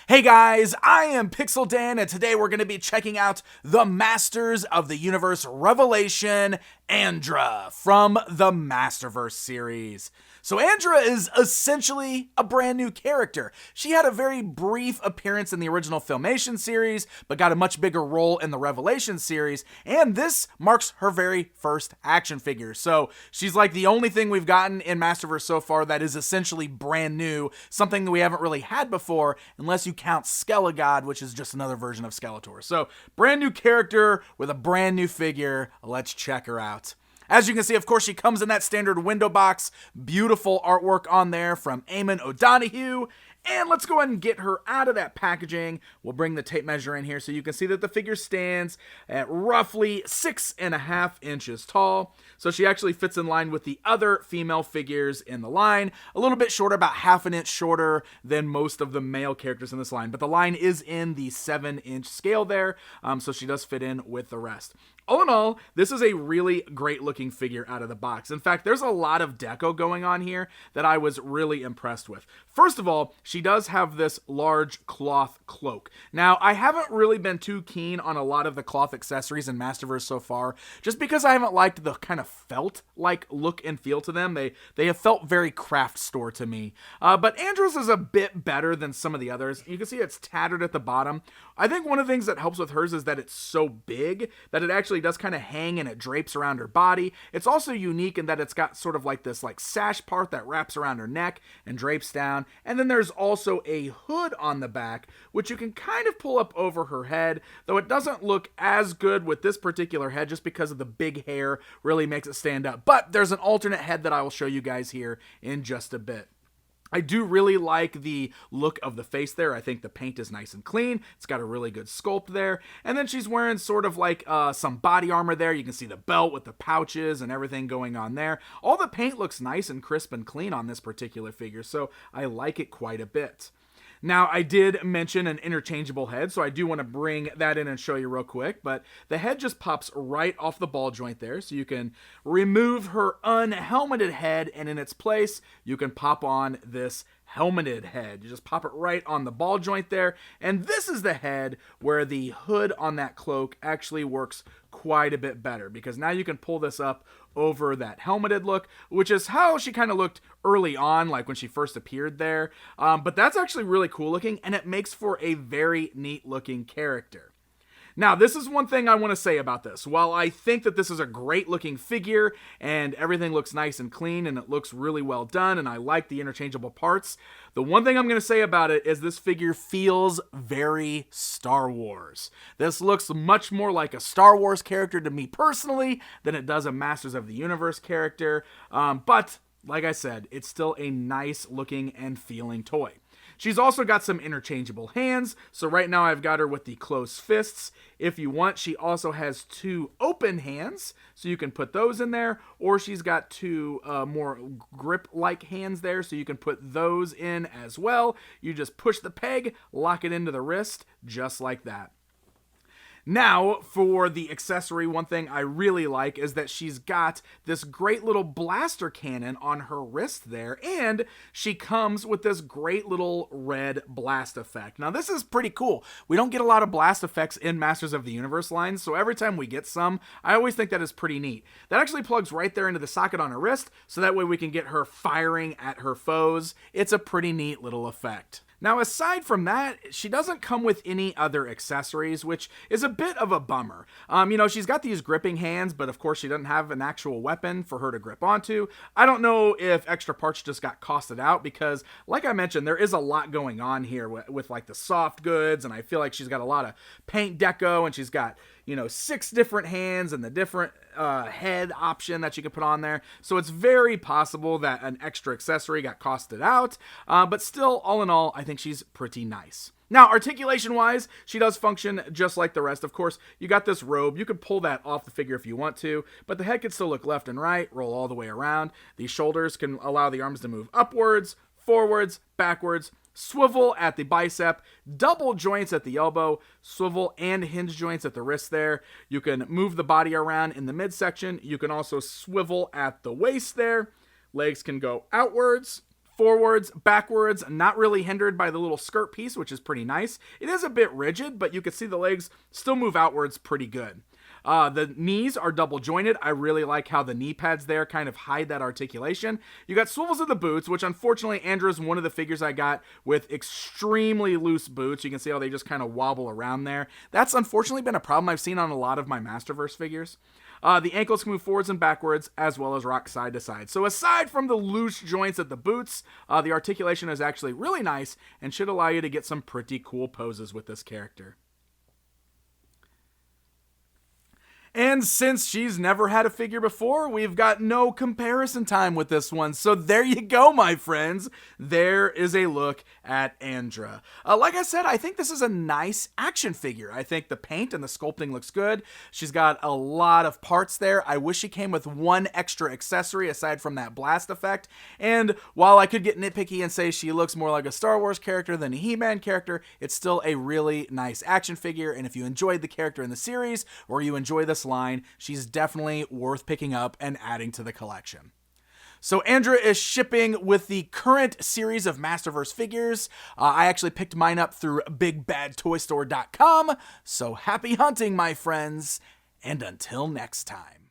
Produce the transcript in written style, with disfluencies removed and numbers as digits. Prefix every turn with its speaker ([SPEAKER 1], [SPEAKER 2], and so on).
[SPEAKER 1] Hey guys, I am Pixel Dan, and today we're going to be checking out the Masters of the Universe Revelation Andra from the Masterverse series. So Andra is essentially a brand new character. She had a very brief appearance in the original Filmation series, but got a much bigger role in the Revelation series, and this marks her very first action figure. So she's like the only thing we've gotten in Masterverse so far that is essentially brand new, something that we haven't really had before, unless you count Skelegod, which is just another version of Skeletor. So brand new character with a brand new figure. Let's check her out. As you can see, of course, she comes in that standard window box. Beautiful artwork on there from Eamon O'Donoghue. And let's go ahead and get her out of that packaging. We'll bring the tape measure in here so you can see that the figure stands at roughly 6.5 inches tall. So she actually fits in line with the other female figures in the line. A little bit shorter, about half an inch shorter than most of the male characters in this line. But the line is in the 7-inch scale there, so she does fit in with the rest. All in all, this is a really great looking figure out of the box. In fact, there's a lot of deco going on here that I was really impressed with. First of all, she does have this large cloth cloak. Now, I haven't really been too keen on a lot of the cloth accessories in Masterverse so far, just because I haven't liked the kind of felt-like look and feel to them. They have felt very craft store to me. But Andra's is a bit better than some of the others. You can see it's tattered at the bottom. I think one of the things that helps with hers is that it's so big that it actually does kind of hang and it drapes around her body. It's also unique in that it's got sort of like this sash part that wraps around her neck and drapes down. And then there's also a hood on the back, which you can kind of pull up over her head, though it doesn't look as good with this particular head just because of the big hair really makes it stand up. But there's an alternate head that I will show you guys here in just a bit. I do really like the look of the face there. I think the paint is nice and clean. It's got a really good sculpt there. And then she's wearing sort of like some body armor there. You can see the belt with the pouches and everything going on there. All the paint looks nice and crisp and clean on this particular figure, so I like it quite a bit. Now, I did mention an interchangeable head, so I do want to bring that in and show you real quick, but the head just pops right off the ball joint there, so you can remove her unhelmeted head, and in its place, you can pop on this helmeted head. You just pop it right on the ball joint there, and this is the head where the hood on that cloak actually works quite a bit better, because now you can pull this up over that helmeted look, which is how she kind of looked early on, like when she first appeared there. But that's actually really cool looking, and it makes for a very neat looking character. Now, this is one thing I want to say about this. While I think that this is a great looking figure and everything looks nice and clean and it looks really well done and I like the interchangeable parts, the one thing I'm going to say about it is this figure feels very Star Wars. This looks much more like a Star Wars character to me personally than it does a Masters of the Universe character. But like I said, it's still a nice looking and feeling toy. She's also got some interchangeable hands, so right now I've got her with the closed fists. If you want, she also has 2 open hands, so you can put those in there, or she's got 2 more grip-like hands there, so you can put those in as well. You just push the peg, lock it into the wrist, just like that. Now, for the accessory, one thing I really like is that she's got this great little blaster cannon on her wrist there, and she comes with this great little red blast effect. Now, this is pretty cool. We don't get a lot of blast effects in Masters of the Universe lines, so every time we get some, I always think that is pretty neat. That actually plugs right there into the socket on her wrist, so that way we can get her firing at her foes. It's a pretty neat little effect. Now, aside from that, she doesn't come with any other accessories, which is a bit of a bummer. She's got these gripping hands, but of course she doesn't have an actual weapon for her to grip onto. I don't know if extra parts just got costed out because, like I mentioned, there is a lot going on here with like the soft goods, and I feel like she's got a lot of paint deco, and she's got 6 different hands and the different head option that you can put on there. So it's very possible that an extra accessory got costed out, but still, all in all, I think she's pretty nice. Now, articulation-wise, she does function just like the rest. Of course, you got this robe. You could pull that off the figure if you want to, but the head can still look left and right, roll all the way around. These shoulders can allow the arms to move upwards, forwards, backwards, swivel at the bicep, double joints at the elbow, swivel and hinge joints at the wrist there. You can move the body around in the midsection. You can also swivel at the waist there. Legs can go outwards, Forwards, backwards, not really hindered by the little skirt piece, which is pretty nice. It is a bit rigid, but you can see the legs still move outwards pretty good. The knees are double jointed. I really like how the knee pads there kind of hide that articulation. You got swivels in the boots, which unfortunately Andra is one of the figures I got with extremely loose boots. You can see how they just kind of wobble around there. That's unfortunately been a problem I've seen on a lot of my Masterverse figures. The ankles can move forwards and backwards, as well as rock side to side. So aside from the loose joints at the boots, the articulation is actually really nice and should allow you to get some pretty cool poses with this character. And since she's never had a figure before, we've got no comparison time with this one. So there you go, my friends. There is a look at Andra. Like I said, I think this is a nice action figure. I think the paint and the sculpting looks good. She's got a lot of parts there. I wish she came with one extra accessory aside from that blast effect. And while I could get nitpicky and say she looks more like a Star Wars character than a He-Man character, it's still a really nice action figure. And if you enjoyed the character in the series, or you enjoy this line, she's definitely worth picking up and adding to the collection. So Andra is shipping with the current series of Masterverse figures. I actually picked mine up through BigBadToyStore.com. So happy hunting, my friends, and until next time.